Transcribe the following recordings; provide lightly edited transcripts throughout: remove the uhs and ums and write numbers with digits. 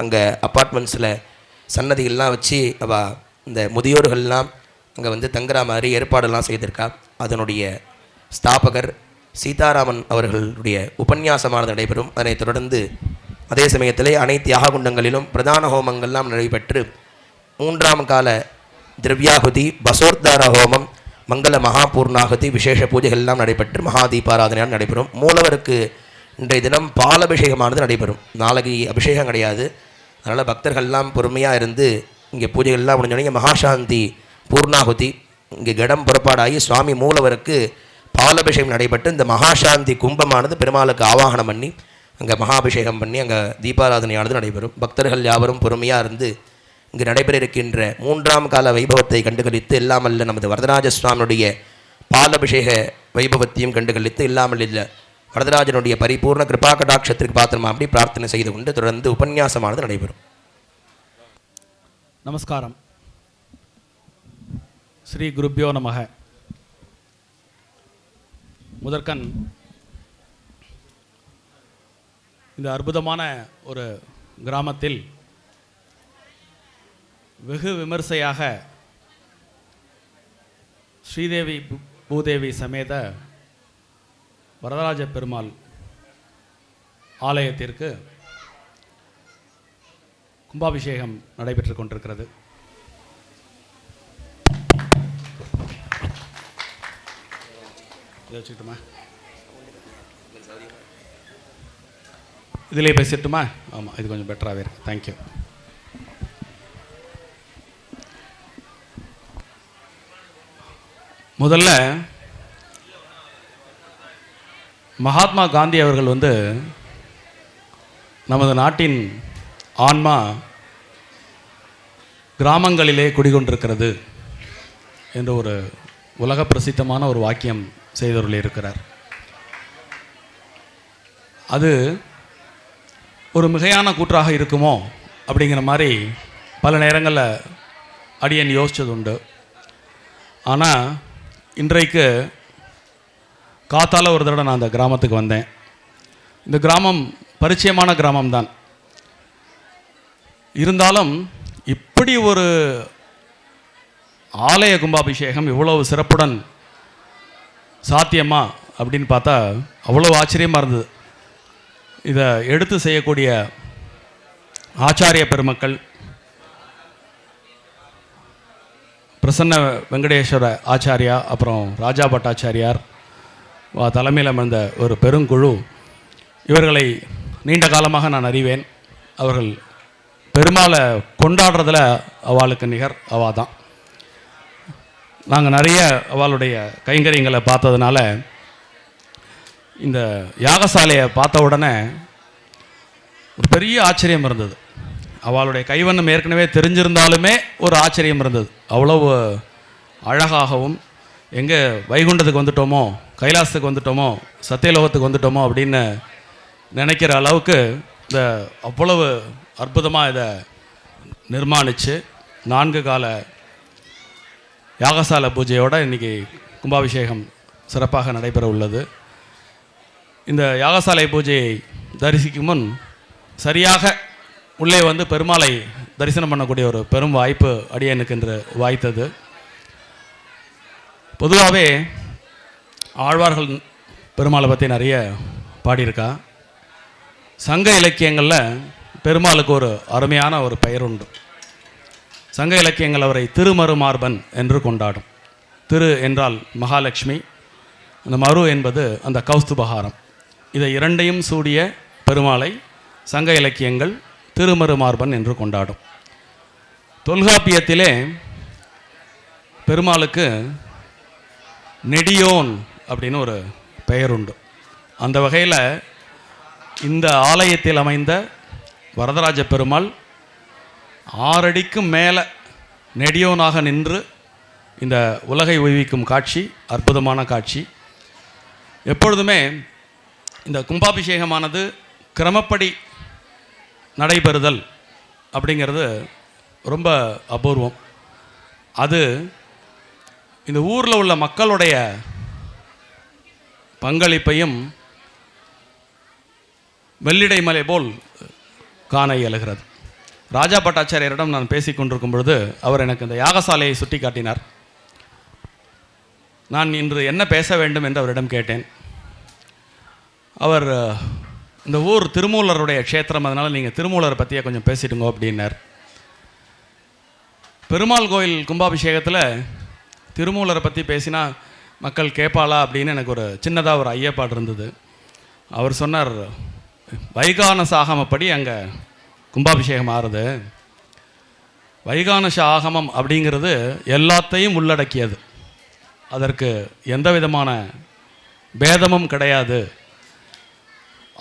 அங்கே அப்பார்ட்மெண்ட்ஸில் சன்னதிகள்லாம் வச்சு அவள் இந்த முதியோர்கள்லாம் அங்கே வந்து தங்குற மாதிரி ஏற்பாடெல்லாம் செய்திருக்கா. அதனுடைய ஸ்தாபகர் சீதாராமன் அவர்களுடைய உபன்யாசமானது நடைபெறும். அதனைத் தொடர்ந்து அதே சமயத்திலே அனைத்து யாககுண்டங்களிலும் பிரதான ஹோமங்கள்லாம் நடைபெற்று 3ஆம் கால திரவியாகுதி, பசோர்தார ஹோமம், மங்கள மகாபூர்ணாகுதி, விசேஷ பூஜைகள்லாம் நடைபெற்று மகா தீபாராதனையாக நடைபெறும். மூலவருக்கு இன்றைய தினம் பாலபிஷேகமானது நடைபெறும். நாளைக்கு அபிஷேகம் கிடையாது. அதனால் பக்தர்கள்லாம் பொறுமையாக இருந்து இங்கே பூஜைகள்லாம் முடிஞ்சோடனே மகாசாந்தி பூர்ணாகுதி இங்கே கடம் புறப்பாடாகி சுவாமி மூலவருக்கு பாலபிஷேகம் நடைபெற்று இந்த மகாசாந்தி கும்பமானது பெருமாளுக்கு ஆவாகனம் பண்ணி அங்கே மகாபிஷேகம் பண்ணி அங்கே தீபாராதனையானது நடைபெறும். பக்தர்கள் யாவரும் பொறுமையாக இருந்து இங்கு நடைபெற இருக்கின்ற 3ஆம் கால வைபவத்தை கண்டுகளித்து இல்லாமல் நமது வரதராஜ சுவாமியுடைய பாலபிஷேக வைபவத்தையும் கண்டுகளித்து இல்லாமல் இல்லை வரதராஜனுடைய பரிபூர்ண கிருபா கடாட்சத்திற்கு பாத்திரமா அப்படி பிரார்த்தனை செய்து கொண்டு தொடர்ந்து உபன்யாசமானது நடைபெறும். நமஸ்காரம். ஸ்ரீ குருப்யோ நமக. முதற்கண் இந்த அற்புதமான ஒரு கிராமத்தில் வெகு விமர்சையாக ஸ்ரீதேவி பூதேவி சமேத வரதராஜ பெருமாள் ஆலயத்திற்கு கும்பாபிஷேகம் நடைபெற்று கொண்டிருக்கிறது. இதை வச்சுக்கிட்டுமா, இதிலே பேசிட்டுமா? ஆமாம், இது கொஞ்சம் பெட்டராகவே இருக்கு. தேங்க்யூ. முதல்ல மகாத்மா காந்தி அவர்கள் வந்து நமது நாட்டின் ஆன்மா கிராமங்களிலே குடிகொண்டிருக்கிறது என்ற ஒரு உலக பிரசித்தமான ஒரு வாக்கியம் செய்தவர்கள். அது ஒரு மிகையான கூற்றாக இருக்குமோ அப்படிங்கிற மாதிரி பல நேரங்களில் அடியன் யோசித்தது உண்டு. ஆனால் இன்றைக்கு காத்தால ஒரு தடவை நான் அந்த கிராமத்துக்கு வந்தேன். இந்த கிராமம் பரிச்சயமான கிராமம்தான். இருந்தாலும் இப்படி ஒரு ஆலய கும்பாபிஷேகம் இவ்வளவு சிறப்புடன் சாத்தியமா அப்படின்னு பார்த்தா அவ்வளோ ஆச்சரியமாக இருந்தது. இதை எடுத்து செய்யக்கூடிய ஆச்சாரிய பெருமக்கள், பிரசன்ன வெங்கடேஸ்வர ஆச்சாரியா, அப்புறம் ராஜா பட்டாச்சாரியார் தலைமையில் அமர்ந்த ஒரு பெருங்குழு, இவர்களை நீண்ட காலமாக நான் அறிவேன். அவர்கள் பெருமாளை கொண்டாடுறதில் அவளுக்கு நிகர் அவா தான். நாங்கள் நிறைய அவளுடைய கைங்கரியங்களை பார்த்ததுனால இந்த யாகசாலையை பார்த்த உடனே ஒரு பெரிய ஆச்சரியம் இருந்தது. அவளுடைய கைவண்ணம் ஏற்கனவே தெரிஞ்சிருந்தாலுமே ஒரு ஆச்சரியம் இருந்தது. அவ்வளவு அழகாகவும், எங்கே வைகுண்டத்துக்கு வந்துட்டோமோ, கைலாசத்துக்கு வந்துட்டோமோ, சத்தியலோகத்துக்கு வந்துட்டோமோ அப்படின்னு நினைக்கிற அளவுக்கு இந்த அவ்வளவு அற்புதமாக இதை நிர்மாணித்து 4 கால யாகசாலை பூஜையோடு இன்றைக்கி கும்பாபிஷேகம் சிறப்பாக நடைபெற உள்ளது. இந்த யாகசாலை பூஜையை தரிசிக்கும் முன் சரியாக உள்ளே வந்து பெருமாளை தரிசனம் பண்ணக்கூடிய ஒரு பெரும் வாய்ப்பு அடியனுக்கு என்று வாய்த்தது. பொதுவாகவே ஆழ்வார்கள் பெருமாளை பற்றி நிறைய பாடியிருக்கா. சங்க இலக்கியங்களில் பெருமாளுக்கு ஒரு அருமையான ஒரு பெயர் உண்டு. சங்க இலக்கியங்கள் அவரை திருமருமார்பன் என்று கொண்டாடும். திரு என்றால் மகாலட்சுமி, அந்த மரு என்பது அந்த கௌஸ்துபகாரம். இதை இரண்டையும் சூடிய பெருமாளை சங்க இலக்கியங்கள் திருமருமார்பன் என்று கொண்டாடும். தொல்காப்பியத்திலே பெருமாளுக்கு நெடியோன் அப்படின்னு ஒரு பெயர் உண்டு. அந்த வகையில் இந்த ஆலயத்தில் அமைந்த வரதராஜ பெருமாள் 6 அடிக்கும் மேலே நெடியோனாக நின்று இந்த உலகை உய்விக்கும் காட்சி அற்புதமான காட்சி. எப்பொழுதுமே இந்த கும்பாபிஷேகமானது கிரமப்படி நடைபெறுதல் அப்படிங்கிறது ரொம்ப அபூர்வம். அது இந்த ஊரில் உள்ள மக்களுடைய பங்களிப்பையும் வெள்ளிடை மலை போல் காண இயலுகிறது. ராஜா பட்டாச்சாரியரிடம் நான் பேசி கொண்டிருக்கும் பொழுது அவர் எனக்கு இந்த யாகசாலையை சுட்டி காட்டினார். நான் இன்று என்ன பேச வேண்டும் என்று அவரிடம் கேட்டேன். அவர் இந்த ஊர் திருமூலருடைய க்ஷேத்திரம், அதனால் நீங்கள் திருமூலரை பற்றியே கொஞ்சம் பேசிடுங்க அப்படின்னார். பெருமாள் கோயில் கும்பாபிஷேகத்தில் திருமூலரை பற்றி பேசினா மக்கள் கேட்பாளா அப்படின்னு எனக்கு ஒரு சின்னதாக ஒரு ஐயப்பாடு இருந்தது. அவர் சொன்னார், வைகானச ஆகமப்படி அங்கே கும்பாபிஷேகம் ஆறுது. வைகானச ஆகமம் அப்படிங்கிறது எல்லாத்தையும் உள்ளடக்கியது, அதற்கு எந்த விதமான பேதமும் கிடையாது.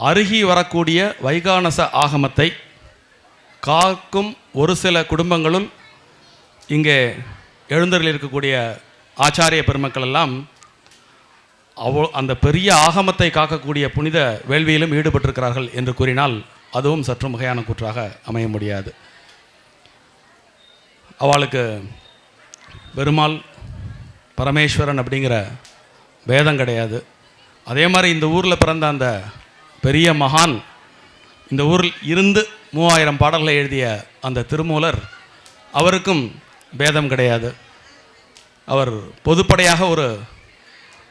அருகி வரக்கூடிய வைகானச ஆகமத்தை காக்கும் ஒரு சில குடும்பங்களுள் இங்கே எழுந்தருளில் இருக்கக்கூடிய ஆச்சாரிய பெருமக்கள் எல்லாம் அந்த பெரிய ஆகமத்தை காக்கக்கூடிய புனித வேள்வியிலும் ஈடுபட்டிருக்கிறார்கள் என்று கூறினால் அதுவும் சற்று மிகையான கூற்றாக அமைய முடியாது. அவளுக்கு பெருமாள் பரமேஸ்வரன் அப்படிங்கிற பேதம் கிடையாது. அதே மாதிரி இந்த ஊரில் பிறந்த அந்த பெரிய மகான், இந்த ஊரில் இருந்து 3000 பாடல்களை எழுதிய அந்த திருமூலர், அவருக்கும் பேதம் கிடையாது. அவர் பொதுப்படையாக ஒரு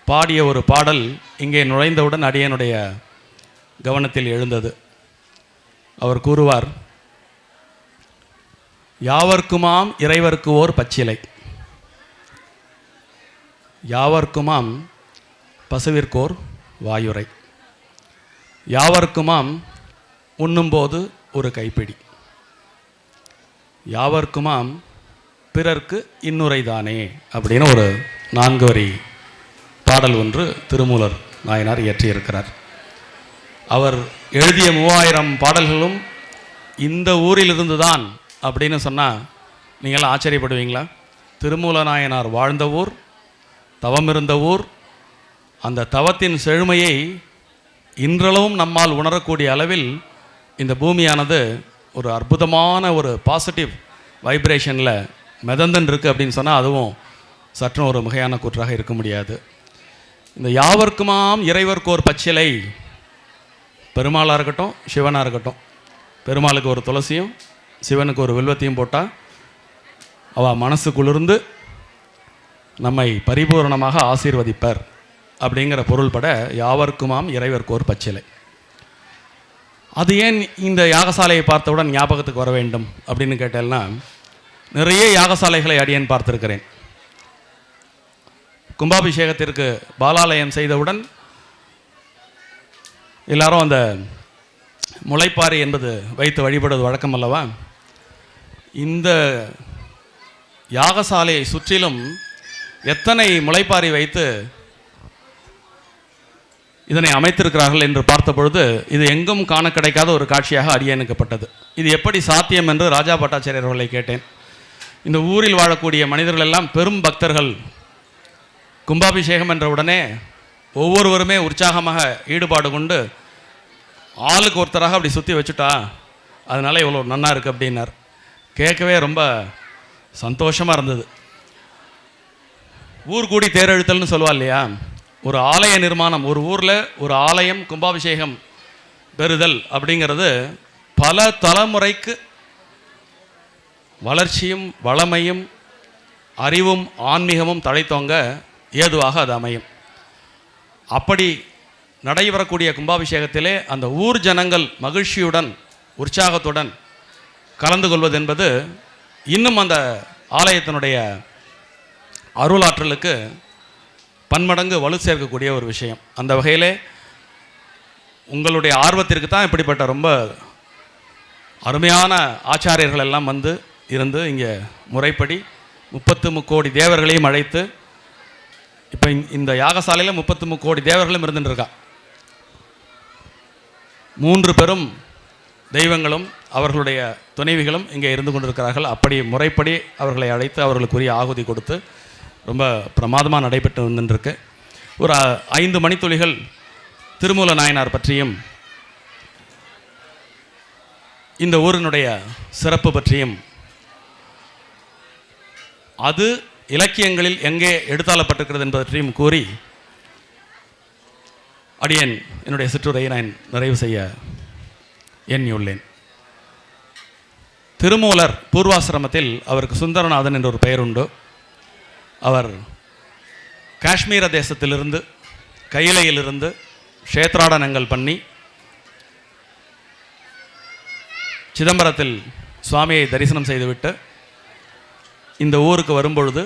பாடிய ஒரு பாடல் இங்கே நுழைந்தவுடன் அடியனுடைய கவனத்தில் எழுந்தது. அவர் கூறுவார், யாவர்க்குமாம் இறைவர்க்கு ஓர் பச்சிலை, யாவர்க்குமாம் பசுவிற்கோர் வாயுரை, யாவர்க்குமாம் உண்ணும்போது ஒரு கைப்பிடி, யாவர்க்குமாம் பிறர்க்கு இன்னுரைதானே அப்படின்னு ஒரு 4 வரி பாடல் ஒன்று திருமூலர் நாயனார் இயற்றியிருக்கிறார். அவர் எழுதிய 3000 பாடல்களும் இந்த ஊரிலிருந்து தான் அப்படின்னு சொன்னால் நீங்களாம் ஆச்சரியப்படுவீங்களா? திருமூல நாயனார் வாழ்ந்த ஊர், தவம் இருந்த ஊர், அந்த தவத்தின் செழுமையை இன்றளவும் நம்மால் உணரக்கூடிய அளவில் இந்த பூமியானது ஒரு அற்புதமான ஒரு பாசிட்டிவ் வைப்ரேஷனில் மிதந்துன்னு இருக்குது அப்படின்னு சொன்னால் அதுவும் சற்றும் ஒரு மிகையான கூற்றாக இருக்க முடியாது. இந்த யாவர்க்குமாம் இறைவர்க்கு ஒரு பச்சிலை, பெருமாளாக இருக்கட்டும் சிவனாக இருக்கட்டும், பெருமாளுக்கு ஒரு துளசியும் சிவனுக்கு ஒரு வில்வத்தையும் போட்டால் அவள் மனசு குளிர்ந்து நம்மை பரிபூர்ணமாக ஆசீர்வதிப்பர் அப்படிங்கிற பொருள்பட யாவர்க்குமாம் இறைவர்க்கு ஒரு பச்சிலை. அது ஏன் இந்த யாகசாலையை பார்த்தவுடன் ஞாபகத்துக்கு வர வேண்டும் அப்படின்னு கேட்டேன்னா, நிறைய யாகசாலைகளை அடியேன் பார்த்திருக்கிறேன். கும்பாபிஷேகத்திற்கு பாலாலயம் செய்தவுடன் எல்லாரும் அந்த முளைப்பாரி என்பது வைத்து வழிபடுவது வழக்கம் அல்லவா? இந்த யாகசாலையை சுற்றிலும் எத்தனை முளைப்பாரி வைத்து இதனை அமைத்திருக்கிறார்கள் என்று பார்த்த பொழுது இது எங்கும் காண கிடைக்காத ஒரு காட்சியாக அடியேனுக்கப்பட்டது. இது எப்படி சாத்தியம் என்று ராஜா பட்டாச்சாரியர் அவர்களை கேட்டேன். இந்த ஊரில் வாழக்கூடிய மனிதர்கள் எல்லாம் பெரும் பக்தர்கள். கும்பாபிஷேகம் என்ற உடனே ஒவ்வொருவருமே உற்சாகமாக ஈடுபாடு கொண்டு ஆளுக்கு ஒருத்தராக அப்படி சுற்றி வச்சுட்டா அதனால் இவ்வளோ நன்னா இருக்குது அப்படின்னார். கேட்கவே ரொம்ப சந்தோஷமாக இருந்தது. ஊர் கூடி தேரெழுத்தல்னு சொல்லுவா இல்லையா? ஒரு ஆலய நிர்மாணம், ஒரு ஊரில் ஒரு ஆலயம் கும்பாபிஷேகம் பெறுதல் அப்படிங்கிறது பல தலைமுறைக்கு வளர்ச்சியும் வளமையும் அறிவும் ஆன்மீகமும் தழைத்தோங்க ஏதுவாக அது அமையும். அப்படி நடைபெறக்கூடிய கும்பாபிஷேகத்திலே அந்த ஊர் ஜனங்கள் மகிழ்ச்சியுடன் உற்சாகத்துடன் கலந்து கொள்வது என்பது இன்னும் அந்த ஆலயத்தினுடைய அருளாற்றலுக்கு பன்மடங்கு வலு சேர்க்கக்கூடிய ஒரு விஷயம். அந்த வகையிலே உங்களுடைய ஆர்வத்திற்கு தான் இப்படிப்பட்ட ரொம்ப அருமையான ஆச்சாரியர்கள் எல்லாம் வந்து இருந்து இங்கே முறைப்படி 33 கோடி தேவர்களையும் அழைத்து, இப்போ இந்த யாகசாலையில் 33 கோடி தேவர்களும் இருந்துருக்கா. 3 பெரும் தெய்வங்களும் அவர்களுடைய துணைவிகளும் இங்கே இருந்து கொண்டிருக்கிறார்கள். அப்படி முறைப்படி அவர்களை அழைத்து அவர்களுக்குரிய ஆகுதி கொடுத்து ரொம்ப பிரமாதமாக நடைபெற்று வந்துருக்கு. ஒரு 5 மணித்துளிகள் திருமூல நாயனார் பற்றியும் இந்த ஊரினுடைய சிறப்பு பற்றியும் அது இலக்கியங்களில் எங்கே எடுத்தாளப்பட்டிருக்கிறது என்பது பற்றியும் கூறி அடியேன் என்னுடைய சிற்றுரையை நான் நிறைவு செய்ய எண்ணியுள்ளேன். திருமூலர் பூர்வாசிரமத்தில் அவருக்கு சுந்தரநாதன் என்ற ஒரு பெயர் உண்டு. அவர் காஷ்மீர தேசத்திலிருந்து கையிலையிலிருந்து க்ஷேத்ராடனங்கள் பண்ணி சிதம்பரத்தில் சுவாமியை தரிசனம் செய்துவிட்டு இந்த ஊருக்கு வரும்பொழுது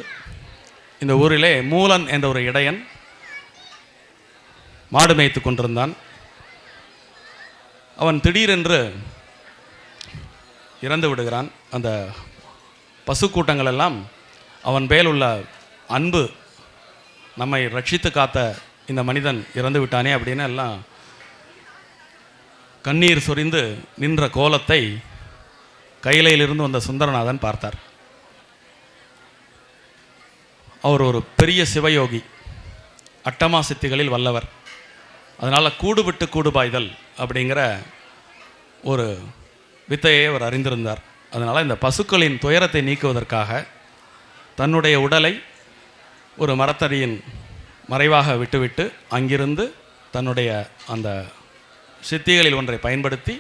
இந்த ஊரிலே மூலன் என்ற ஒரு இடையன் மாடு மேய்த்து கொண்டிருந்தான். அவன் திடீரென்று இறந்து விடுகிறான். அந்த பசுக்கூட்டங்கள் எல்லாம் அவன் மேல் உள்ள அன்பு, நம்மை ரட்சித்து காத்த இந்த மனிதன் இறந்து விட்டானே அப்படின்னு எல்லாம் கண்ணீர் சொரிந்து நின்ற கோலத்தை கையிலையிலிருந்து வந்த சுந்தரநாதன் பார்த்தார். அவர் ஒரு பெரிய சிவயோகி, அட்டமா சித்திகளில் வல்லவர். அதனால் கூடு விட்டு கூடு பாய்தல் அப்படிங்கிற ஒரு வித்தையை அவர் அறிந்திருந்தார். அதனால் இந்த பசுக்களின் துயரத்தை நீக்குவதற்காக தன்னுடைய உடலை ஒரு மரத்தடியின் மறைவாக விட்டுவிட்டு அங்கிருந்து தன்னுடைய அந்த சித்திகளில் ஒன்றை பயன்படுத்தி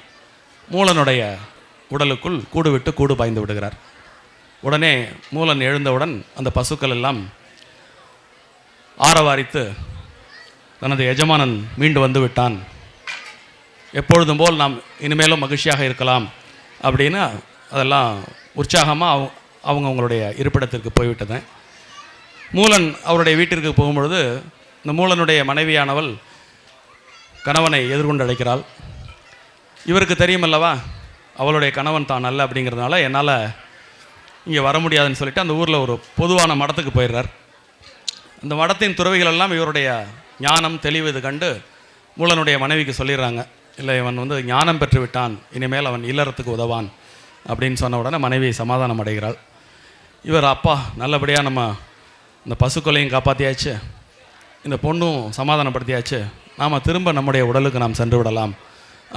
மூலனுடைய உடலுக்குள் கூடு விட்டு கூடு பாய்ந்து விடுகிறார். உடனே மூலன் எழுந்தவுடன் அந்த பசுக்கள் எல்லாம் ஆரவாரித்து தனது எஜமானன் மீண்டு வந்து விட்டான், எப்பொழுதும் போல் நாம் இனிமேலும் மகிழ்ச்சியாக இருக்கலாம் அப்படின்னு அதெல்லாம் உற்சாகமாக அவங்களுடைய இருப்பிடத்திற்கு போய்விட்டது. மூலன் அவருடைய வீட்டிற்கு போகும்பொழுது இந்த மூலனுடைய மனைவியானவள் கணவனை எதிர்கொண்டு அழைக்கிறாள். இவருக்கு தெரியுமல்லவா அவளுடைய கணவன் தான் அல்ல அப்படிங்கிறதுனால என்னால் இங்கே வர முடியாதுன்னு சொல்லிட்டு அந்த ஊரில் ஒரு பொதுவான மடத்துக்கு போயிடுறார். அந்த மடத்தின் துறவிகளெல்லாம் இவருடைய ஞானம் தெளிவு இது கண்டு மூலனுடைய மனைவிக்கு சொல்லிடுறாங்க, இல்லை இவன் வந்து ஞானம் பெற்று விட்டான், இனிமேல் அவன் இல்லறத்துக்கு உதவான் அப்படின்னு சொன்ன உடனே மனைவி சமாதானம் அடைகிறாள். இவர் அப்பா நல்லபடியாக நம்ம இந்த பசுக்கொலையும் காப்பாற்றியாச்சு, இந்த பொண்ணும் சமாதானப்படுத்தியாச்சு, நாம் திரும்ப நம்முடைய உடலுக்கு நாம் சென்று விடலாம்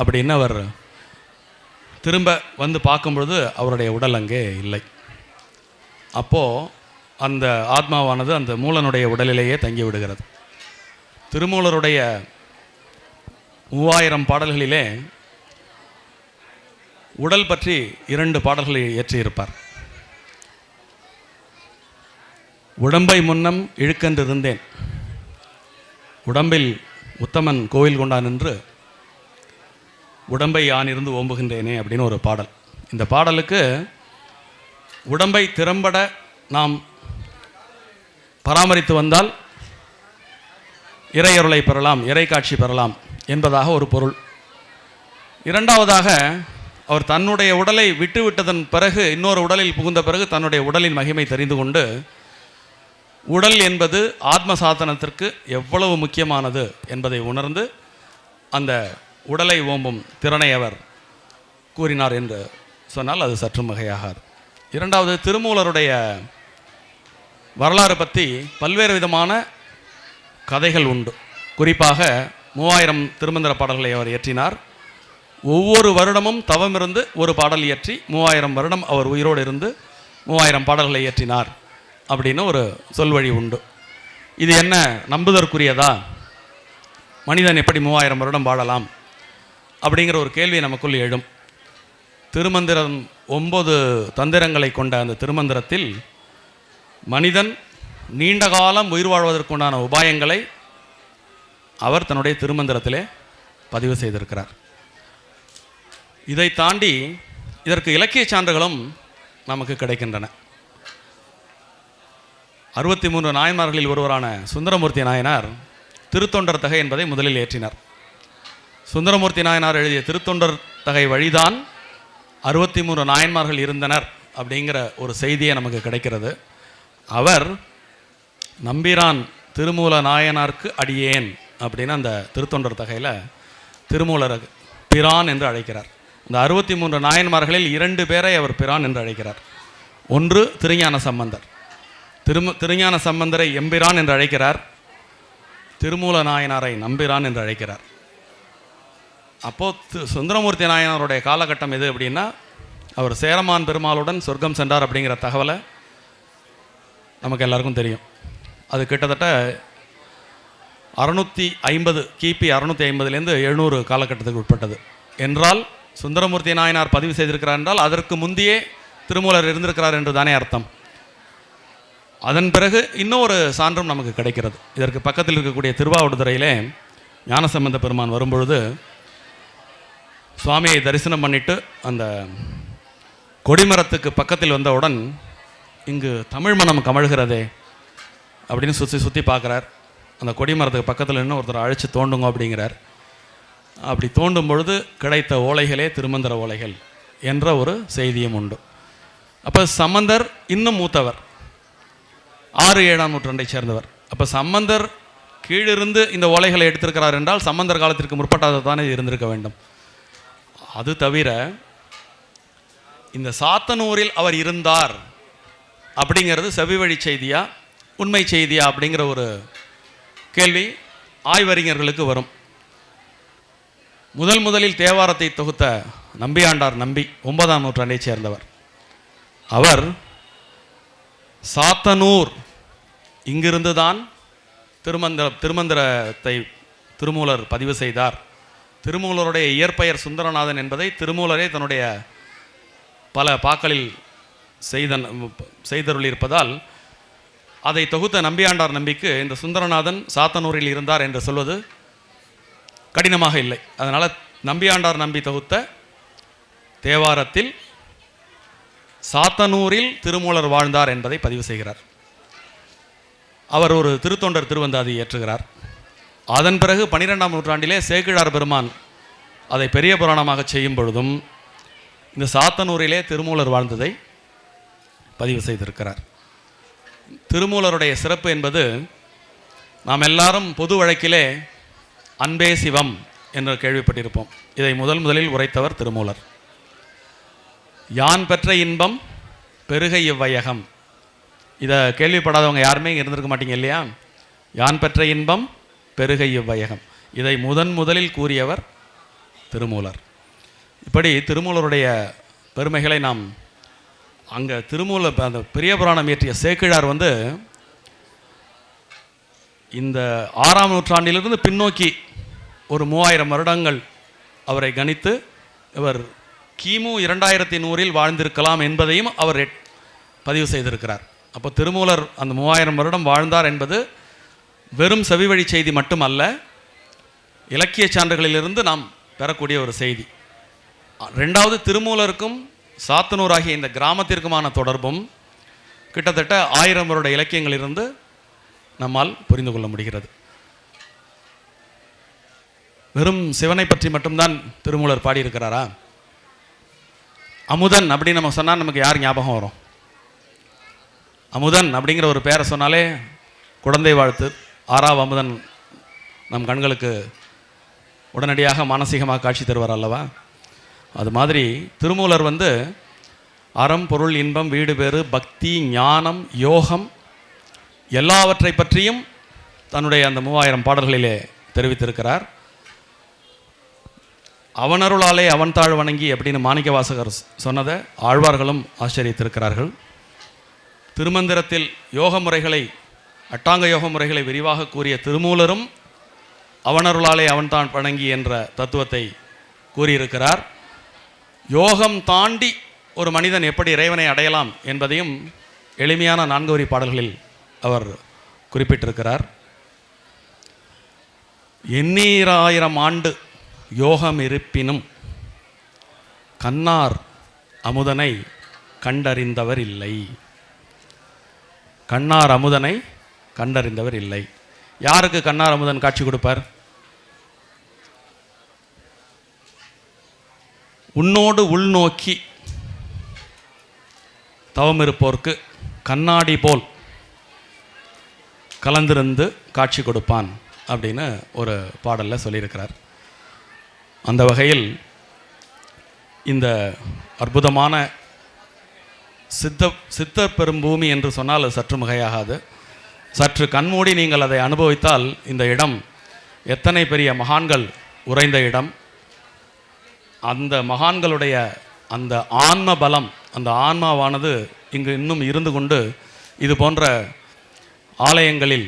அப்படின்னு அவர் திரும்ப வந்து பார்க்கும்பொழுது அவருடைய உடல் அங்கே இல்லை. அப்போது அந்த ஆத்மாவானது அந்த மூலனுடைய உடலிலேயே தங்கி விடுகிறது. திருமூலருடைய 3000 பாடல்களிலே உடல் பற்றி 2 பாடல்களை இயற்றியிருப்பார். உடம்பை முன்னம் இழுக்கென்றிருந்தேன், உடம்பில் உத்தமன் கோவில் கொண்டான் என்று உடம்பை யான் இருந்து ஓம்புகின்றேனே அப்படின்னு ஒரு பாடல். இந்த பாடலுக்கு உடம்பை திறம்பட நாம் பராமரித்து வந்தால் இறையருளை பெறலாம், இறை காட்சி பெறலாம் என்பதாக ஒரு பொருள். இரண்டாவதாக அவர் தன்னுடைய உடலை விட்டுவிட்டதன் பிறகு இன்னொரு உடலில் புகுந்த பிறகு தன்னுடைய உடலின் மகிமை தெரிந்து கொண்டு உடல் என்பது ஆத்ம சாதனத்திற்கு எவ்வளவு முக்கியமானது என்பதை உணர்ந்து அந்த உடலை ஓம்பும் திறனை அவர் கூறினார் என்று சொன்னால் அது சற்று மிகையாகாது. இரண்டாவது, திருமூலருடைய வரலாறு பற்றி பல்வேறு விதமான கதைகள் உண்டு. குறிப்பாக 3000 திருமந்திர பாடல்களை அவர் இயற்றினார். ஒவ்வொரு வருடமும் தவம் இருந்து ஒரு பாடல் இயற்றி 3000 வருடம் அவர் உயிரோடு இருந்து 3000 பாடல்களை இயற்றினார் அப்படின்னு ஒரு சொல்வழி உண்டு. இது என்ன நம்புதற்குரியதா? மனிதன் எப்படி 3000 வருடம் வாழலாம் அப்படிங்கிற ஒரு கேள்வி நமக்குள் எழும். திருமந்திரம் 9 தந்திரங்களை கொண்ட அந்த திருமந்திரத்தில் மனிதன் நீண்ட காலம் உயிர் வாழ்வதற்குண்டான உபாயங்களை அவர் தன்னுடைய திருமந்திரத்திலே பதிவு செய்திருக்கிறார். இதை தாண்டி இதற்கு இலக்கிய சான்றுகளும் நமக்கு கிடைக்கின்றன. 63 நாயன்மார்களில் ஒருவரான சுந்தரமூர்த்தி நாயனார் திருத்தொண்டர் தகை என்பதை முதலில் ஏற்றினார். சுந்தரமூர்த்தி நாயனார் எழுதிய திருத்தொண்டர் தகை வழிதான் 63 நாயன்மார்கள் இருந்தனர் அப்படிங்கிற ஒரு செய்தியை நமக்கு கிடைக்கிறது. அவர் நம்பிரான் திருமூல நாயனார்க்கு அடியேன் அப்படின்னு அந்த திருத்தொண்டர் தகையில் திருமூலர் பிரான் என்று அழைக்கிறார். இந்த 63 நாயன்மார்களில் 2 பேரை அவர் பிரான் என்று அழைக்கிறார். ஒன்று திருஞான சம்பந்தர். திருஞான சம்பந்தரை எம்பிரான் என்று அழைக்கிறார், திருமூல நாயனாரை நம்பிரான் என்று அழைக்கிறார். அப்போது சுந்தரமூர்த்தி நாயனாருடைய காலகட்டம் எது அப்படின்னா, அவர் சேரமான் பெருமாளுடன் சொர்க்கம் சென்றார் அப்படிங்கிற தகவலை நமக்கு எல்லாருக்கும் தெரியும். அது கிட்டத்தட்ட 650 கிபி 650லேருந்து 700 காலகட்டத்துக்கு உட்பட்டது என்றால் சுந்தரமூர்த்தி நாயனார் பதிவு செய்திருக்கிறார் என்றால் அதற்கு முந்தையே திருமூலர் இருந்திருக்கிறார் என்று தானே அர்த்தம். அதன் பிறகு இன்னொரு சான்றும் நமக்கு கிடைக்கிறது. இதற்கு பக்கத்தில் இருக்கக்கூடிய திருவாவடுதுறையிலே ஞானசம்பந்த பெருமான் வரும்பொழுது சுவாமியை தரிசனம் பண்ணிட்டு அந்த கொடிமரத்துக்கு பக்கத்தில் வந்தவுடன் இங்கு தமிழ் மனம் கமழ்கிறதே அப்படின்னு சுற்றி பார்க்குறார். அந்த கொடிமரத்துக்கு பக்கத்தில் இன்னும் ஒருத்தர் அழைச்சி தோண்டுங்க அப்படிங்கிறார். அப்படி தோண்டும் பொழுது கிடைத்த ஓலைகளே திருமந்திர ஓலைகள் என்ற ஒரு செய்தியும் உண்டு. அப்போ சம்பந்தர் இன்னும் மூத்தவர், 6-7ஆம் நூற்றாண்டை சேர்ந்தவர். அப்போ சம்பந்தர் கீழிருந்து இந்த ஓலைகளை எடுத்திருக்கிறார் என்றால் சம்பந்தர் காலத்திற்கு முற்பட்டதானே இருந்திருக்க வேண்டும். அது தவிர இந்த சாத்தனூரில் அவர் இருந்தார் அப்படிங்கிறது செவிவழி செய்தியா உண்மை செய்தியா அப்படிங்கிற ஒரு கேள்வி ஆய்வறிஞர்களுக்கு வரும். முதலில் தேவாரத்தை தொகுத்த நம்பியாண்டார் நம்பி 9ஆம் நூற்றாண்டை சேர்ந்தவர். அவர் சாத்தனூர் இங்கிருந்து தான் திருமந்திரத்தை திருமூலர் பதிவு செய்தார். திருமூலருடைய இயற்பெயர் சுந்தரநாதன் என்பதை திருமூலரே தன்னுடைய பல பாக்களில் செய்தருளியிருப்பதால் அதை தொகுத்த நம்பியாண்டார் நம்பிக்கு இந்த சுந்தரநாதன் சாத்தனூரில் இருந்தார் என்று சொல்வது கடினமாக இல்லை. அதனால் நம்பியாண்டார் நம்பி தொகுத்த தேவாரத்தில் சாத்தனூரில் திருமூலர் வாழ்ந்தார் என்பதை பதிவு செய்கிறார். அவர் ஒரு திருத்தொண்டர் திருவந்தாதி ஏற்றுகிறார். அதன் பிறகு 12ஆம் நூற்றாண்டிலே சேக்கிழார் பெருமான் அதை பெரிய புராணமாக செய்யும் பொழுதும் இந்த சாத்தனூரிலே திருமூலர் வாழ்ந்ததை பதிவு செய்திருக்கிறார். திருமூலருடைய சிறப்பு என்பது நாம் எல்லாரும் பொது வழக்கிலே அன்பே சிவம் என்று கேள்விப்பட்டிருப்போம். இதை முதலில் உரைத்தவர் திருமூலர். யான் பெற்ற இன்பம் பெருக இவ்வையகம். இதை கேள்விப்படாதவங்க யாருமே இருந்திருக்க மாட்டீங்க இல்லையா? யான் பெற்ற இன்பம் பெருக இவ்வையகம், இதை முதலில் கூறியவர் திருமூலர். இப்படி திருமூலருடைய பெருமைகளை நாம் அங்கே அந்த பெரிய புராணம் இயற்றிய சேக்கிழார் இந்த 6ஆம் நூற்றாண்டிலிருந்து பின்னோக்கி ஒரு 3000 வருடங்கள் அவரை கணித்து இவர் கிமு 2100 வாழ்ந்திருக்கலாம் என்பதையும் அவர் பதிவு செய்திருக்கிறார். அப்போ திருமூலர் அந்த 3000 வருடம் வாழ்ந்தார் என்பது வெறும் செவிவழி செய்தி மட்டுமல்ல, இலக்கிய சான்றுகளிலிருந்து நாம் பெறக்கூடிய ஒரு செய்தி. 2வது, திருமூலருக்கும் சாத்தனூர் ஆகிய இந்த கிராமத்திற்குமான தொடர்பும் கிட்டத்தட்ட 1000 வருட இலக்கியங்களிலிருந்து நம்மால் புரிந்து கொள்ள முடிகிறது. வெறும் சிவனை பற்றி மட்டும்தான் திருமூலர் பாடியிருக்கிறாரா? அமுதன் அப்படின்னு நம்ம சொன்னால் நமக்கு யார் ஞாபகம் வரும்? அமுதன் அப்படிங்கிற ஒரு பேரை சொன்னாலே குழந்தை வாழ்த்து, 6ஆம் அமுதன் நம் கண்களுக்கு உடனடியாக மானசீகமாக காட்சி தருவார் அல்லவா? அது மாதிரி திருமூலர் அறம், பொருள், இன்பம், வீடு பேறு, பக்தி, ஞானம், யோகம் எல்லாவற்றை பற்றியும் தன்னுடைய அந்த 3000 பாடல்களிலே தெரிவித்திருக்கிறார். அவனருளாலே அவன் தாழ் வணங்கி அப்படின்னு மாணிக்க வாசகர் சொன்னதை ஆழ்வார்களும் ஆச்சரியத்திருக்கிறார்கள். திருமந்திரத்தில் யோக முறைகளை, அட்டாங்க யோக முறைகளை விரிவாக கூறிய திருமூலரும் அவனருளாலே அவன் தான் வணங்கி என்ற தத்துவத்தை கூறியிருக்கிறார். யோகம் தாண்டி ஒரு மனிதன் எப்படி இறைவனை அடையலாம் என்பதையும் எளிமையான 4 வரி பாடல்களில் அவர் குறிப்பிட்டிருக்கிறார். எண்ணீராயிரம் ஆண்டு யோகம் இருப்பினும் கண்ணார் அமுதனை கண்டறிந்தவர் இல்லை. கண்ணார் அமுதனை கண்டறிந்தவர் இல்லை. யாருக்கு கண்ணார் அமுதன் காட்சி கொடுப்பார்? உன்னோடு உள்நோக்கி தவம் இருப்போர்க்கு கண்ணாடி போல் கலந்திருந்து காட்சி கொடுப்பான் அப்படின்னு ஒரு பாடலில் சொல்லியிருக்கிறார். அந்த வகையில் இந்த அற்புதமான சித்தர் பெரும்பூமி என்று சொன்னால் அது சற்று மிகையாகாது. சற்று கண்மூடி நீங்கள் அதை அனுபவித்தால் இந்த இடம் எத்தனை பெரிய மகான்கள் உறைந்த இடம், அந்த மகான்களுடைய அந்த ஆன்ம பலம், அந்த ஆன்மாவானது இங்கு இன்னும் இருந்து கொண்டு இது போன்ற ஆலயங்களில்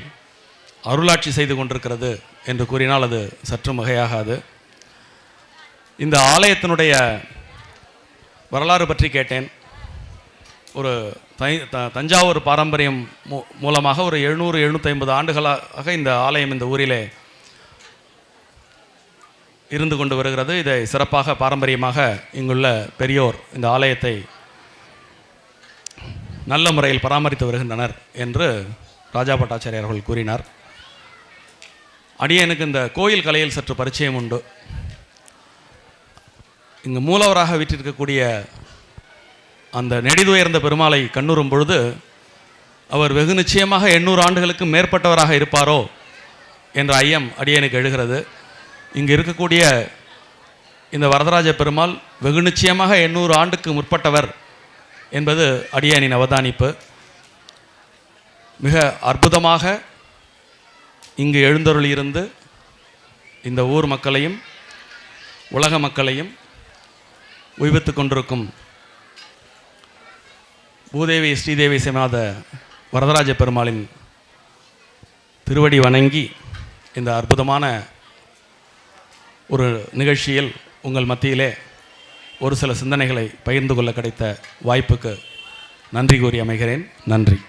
அருளாட்சி செய்து கொண்டிருக்கிறது என்று கூறினால் அது சற்று மிகையாகாது. இந்த ஆலயத்தினுடைய வரலாறு பற்றி கேட்டேன். ஒரு தஞ்சாவூர் பாரம்பரியம் மூலமாக ஒரு 700-750 ஆண்டுகளாக இந்த ஆலயம் இந்த ஊரிலே இருந்து கொண்டு வருகிறது. இதை சிறப்பாக பாரம்பரியமாக இங்குள்ள பெரியோர் இந்த ஆலயத்தை நல்ல முறையில் பராமரித்து வருகின்றனர் என்று ராஜா பட்டாச்சாரியார் அவர்கள் கூறினார். அடியேனுக்கு இந்த கோயில் கலையில் சற்று பரிச்சயம் உண்டு. இங்கு மூலவராக வீற்றிருக்கக்கூடிய அந்த நெடிதுயர்ந்த பெருமாளை கண்ணுறும் பொழுது அவர் வெகு நிச்சயமாக 800 ஆண்டுகளுக்கு மேற்பட்டவராக இருப்பாரோ என்ற ஐயம் அடியேனுக்கு எழுகிறது. இங்கு இருக்கக்கூடிய இந்த வரதராஜ பெருமாள் வெகு நிச்சயமாக 800 ஆண்டுக்கு முற்பட்டவர் என்பது அடியேனின் அவதானிப்பு. மிக அற்புதமாக இங்கு எழுந்தருளியிருந்து இந்த ஊர் மக்களையும் உலக மக்களையும் உய்வித்து கொண்டிருக்கும் பூதேவி ஸ்ரீதேவி சமாத வரதராஜ பெருமாளின் திருவடி வணங்கி இந்த அற்புதமான ஒரு நிகழ்ச்சியில் உங்கள் மத்தியிலே ஒரு சில சிந்தனைகளை பகிர்ந்து கொள்ள கிடைத்த வாய்ப்புக்கு நன்றி கூறி அமைகிறேன். நன்றி.